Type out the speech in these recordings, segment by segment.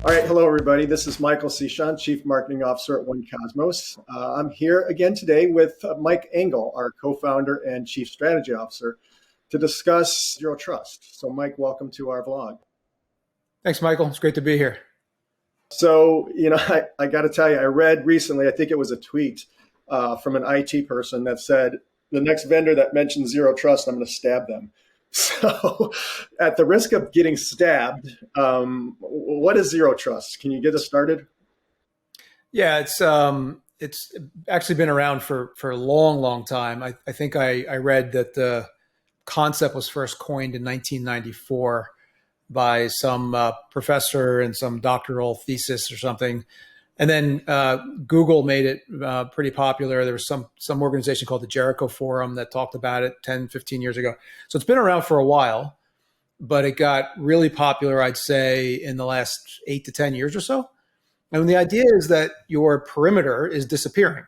All right, hello everybody. This is Michael Sishan, Chief Marketing Officer at One Cosmos. I'm here again today with Mike Engel, our co-founder and Chief Strategy Officer, to discuss Zero Trust. So Mike, welcome to our vlog. Thanks, Michael. It's great to be here. So, I got to tell you, I read recently, I think it was a tweet from an IT person that said, the next vendor that mentions Zero Trust, I'm going to stab them. So at the risk of getting stabbed, what is Zero Trust? Can you get us started? Yeah, it's actually been around for a long time. I think I read that the concept was first coined in 1994 by some professor in some doctoral thesis or something. And then Google made it pretty popular. There was some organization called the Jericho Forum that talked about it 10, 15 years ago. So it's been around for a while, but it got really popular, I'd say, in the last 8 to 10 years or so. And the idea is that your perimeter is disappearing.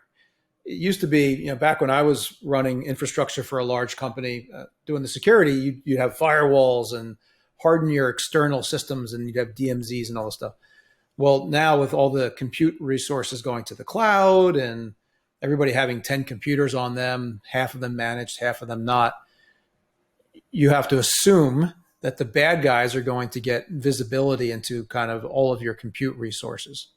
It used to be, back when I was running infrastructure for a large company, doing the security, you'd have firewalls and harden your external systems, and you'd have DMZs and all this stuff. Well, now with all the compute resources going to the cloud and everybody having 10 computers on them, half of them managed, half of them not, you have to assume that the bad guys are going to get visibility into kind of all of your compute resources.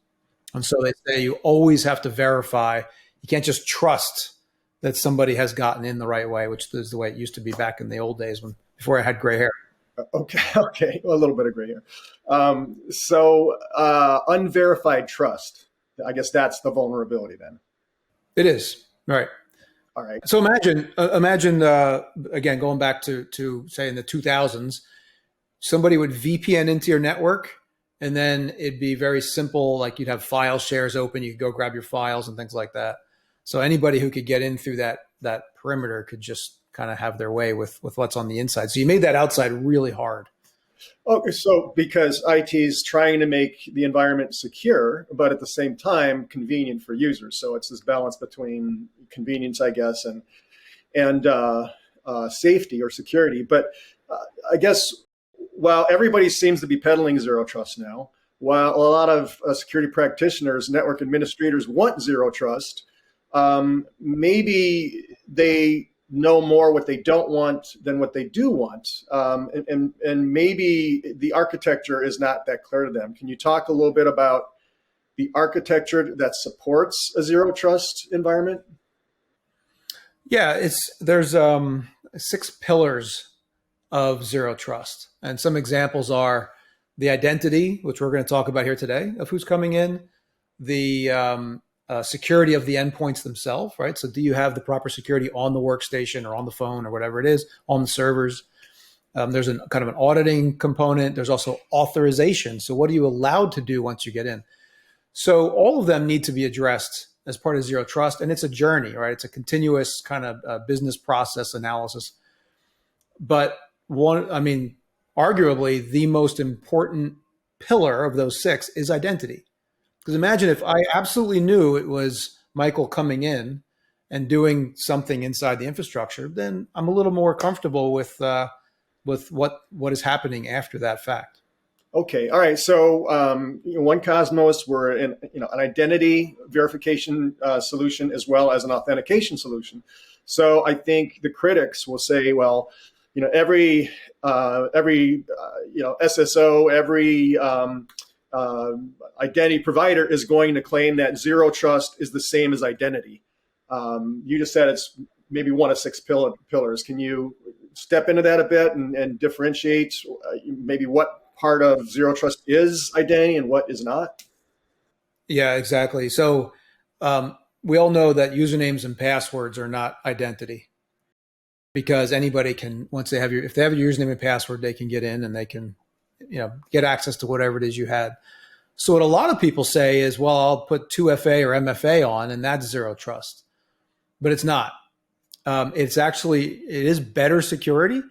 And so they say you always have to verify. You can't just trust that somebody has gotten in the right way, which is the way it used to be back in the old days before I had gray hair. Okay, well, a little bit of gray here. Unverified trust. I guess that's the vulnerability then. It is, right. All right. So imagine again, going back to say in the 2000s, somebody would VPN into your network, and then it'd be very simple. Like you'd have file shares open, you could go grab your files and things like that. So anybody who could get in through that perimeter could just kind of have their way with what's on the inside. So you made that outside really hard. Okay, so because IT is trying to make the environment secure, but at the same time convenient for users. So it's this balance between convenience, I guess, and safety or security. But I guess while everybody seems to be peddling Zero Trust now, while a lot of security practitioners, network administrators want Zero Trust, maybe they know more what they don't want than what they do want. And maybe the architecture is not that clear to them. Can you talk a little bit about the architecture that supports a Zero Trust environment? Yeah, there's 6 pillars of Zero Trust. And some examples are the identity, which we're going to talk about here today, of who's coming in, the security of the endpoints themselves, right? So do you have the proper security on the workstation or on the phone or whatever it is, on the servers? There's kind of an auditing component. There's also authorization. So what are you allowed to do once you get in? So all of them need to be addressed as part of Zero Trust. And it's a journey, right? It's a continuous kind of business process analysis. But arguably the most important pillar of those 6 is identity. Because imagine if I absolutely knew it was Michael coming in and doing something inside the infrastructure, then I'm a little more comfortable with what is happening after that fact. Okay, all right. So One Cosmos, we're in an identity verification solution as well as an authentication solution. So I think the critics will say, well, every SSO, every identity provider is going to claim that Zero Trust is the same as identity. You just said it's maybe one of 6 pillars. Can you step into that a bit and differentiate maybe what part of Zero Trust is identity and what is not? Yeah, exactly. So we all know that usernames and passwords are not identity, because anybody can, once they have if they have your username and password, they can get in and they can get access to whatever it is you had. So what a lot of people say is, well, I'll put 2FA or MFA on and that's Zero Trust, but it's not. It is better security,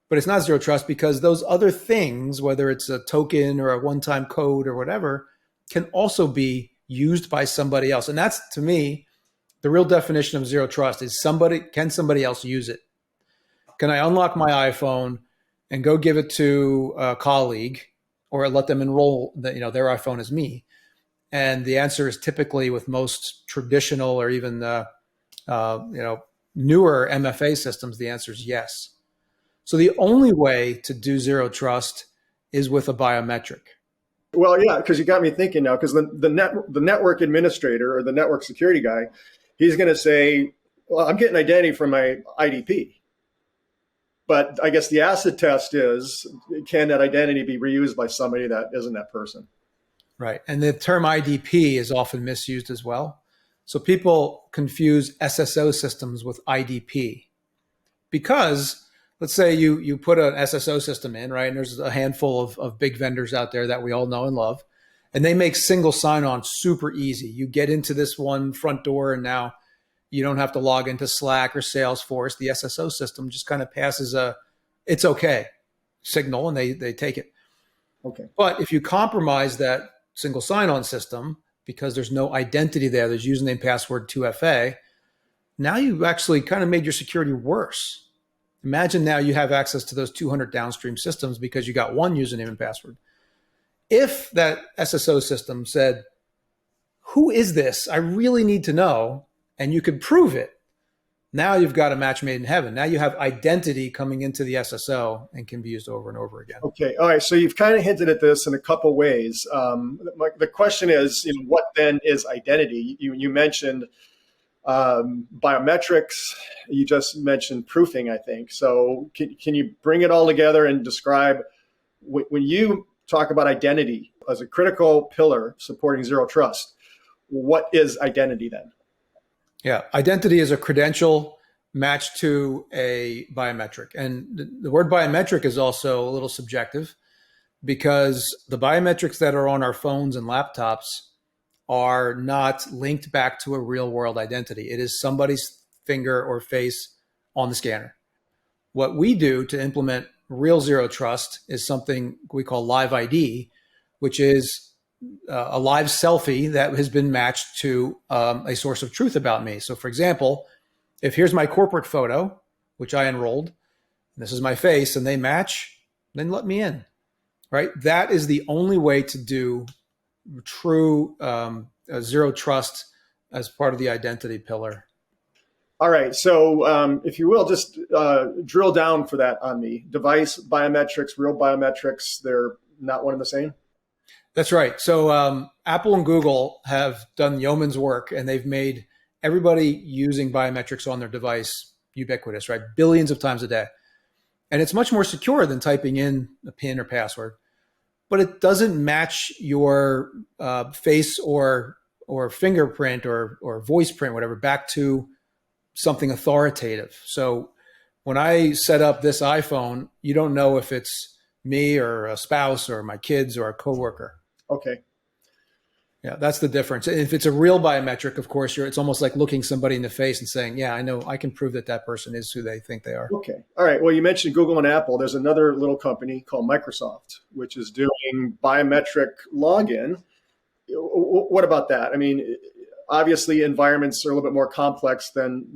but it's not Zero Trust, because those other things, whether it's a token or a one-time code or whatever, can also be used by somebody else. And that's, to me, the real definition of Zero Trust is can somebody else use it? Can I unlock my iPhone and go give it to a colleague or let them enroll their iPhone as me? And the answer is typically, with most traditional or even newer MFA systems, the answer is yes. So the only way to do zero trust is with a biometric. Well, yeah, because you got me thinking now. Because the network administrator or the network security guy, he's going to say, "Well, I'm getting identity from my IDP." But I guess the acid test is, can that identity be reused by somebody that isn't that person? Right. And the term IDP is often misused as well. So people confuse SSO systems with IDP because, let's say you put an SSO system in, right? And there's a handful of big vendors out there that we all know and love, and they make single sign-on super easy. You get into this one front door, and now you don't have to log into Slack or Salesforce. The SSO system just kind of passes it's okay signal, and they take it. Okay. But if you compromise that single sign-on system because there's no identity there's username, password, 2FA, now you've actually kind of made your security worse. Imagine now you have access to those 200 downstream systems because you got one username and password. If that SSO system said, who is this? I really need to know, and you could prove it, now you've got a match made in heaven. Now you have identity coming into the SSO and can be used over and over again. Okay. All right. So you've kind of hinted at this in a couple ways. The question is, what then is identity? You mentioned biometrics. You just mentioned proofing, I think. So can you bring it all together and describe, when you talk about identity as a critical pillar supporting zero trust, what is identity then? Yeah, identity is a credential matched to a biometric. And the word biometric is also a little subjective because the biometrics that are on our phones and laptops are not linked back to a real world identity. It is somebody's finger or face on the scanner. What we do to implement real zero trust is something we call live ID, which is a live selfie that has been matched to a source of truth about me. So for example, if here's my corporate photo, which I enrolled, and this is my face, and they match, then let me in, right? That is the only way to do true zero trust as part of the identity pillar. All right. So if you will, just drill down for that on me. Device biometrics, real biometrics, they're not one and the same? That's right. So Apple and Google have done yeoman's work, and they've made everybody using biometrics on their device ubiquitous, right? Billions of times a day. And it's much more secure than typing in a PIN or password, but it doesn't match your face or fingerprint or voice print, whatever, back to something authoritative. So when I set up this iPhone, you don't know if it's me or a spouse or my kids or a coworker. Okay. Yeah, that's the difference. If it's a real biometric, of course, it's almost like looking somebody in the face and saying, yeah, I know, I can prove that person is who they think they are. Okay. All right. Well, you mentioned Google and Apple. There's another little company called Microsoft, which is doing biometric login. What about that? I mean, obviously environments are a little bit more complex than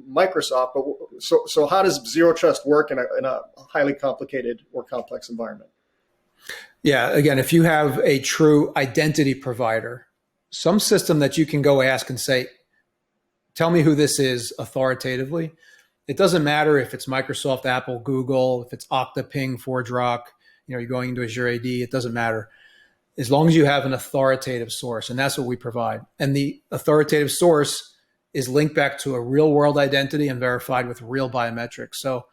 Microsoft, but so how does zero trust work in a highly complicated or complex environment? Yeah, again, if you have a true identity provider, some system that you can go ask and say, tell me who this is authoritatively. It doesn't matter if it's Microsoft, Apple, Google, if it's Okta, Ping, ForgeRock, you're going into Azure AD, it doesn't matter. As long as you have an authoritative source, and that's what we provide. And the authoritative source is linked back to a real world identity and verified with real biometrics. So,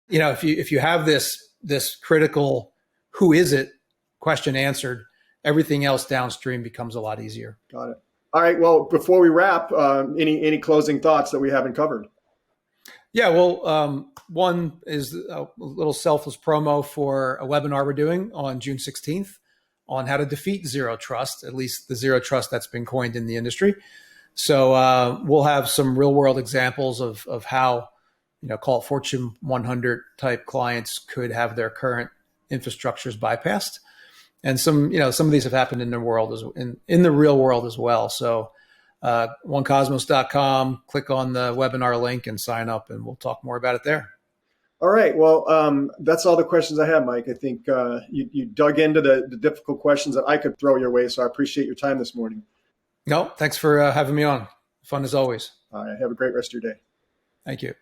if you have this critical who is it question answered, everything else downstream becomes a lot easier. Got it. All right. Well, before we wrap, any closing thoughts that we haven't covered? Yeah. Well, one is a little selfless promo for a webinar we're doing on June 16th on how to defeat zero trust, at least the zero trust that's been coined in the industry. So we'll have some real world examples of how, call it Fortune 100 type clients could have their current infrastructures bypassed. And some of these have happened in the world in the real world as well. So onecosmos.com, click on the webinar link and sign up, and we'll talk more about it there. All right. Well, that's all the questions I have, Mike. I think you dug into the difficult questions that I could throw your way. So I appreciate your time this morning. No, thanks for having me on. Fun as always. Have a great rest of your day. Thank you.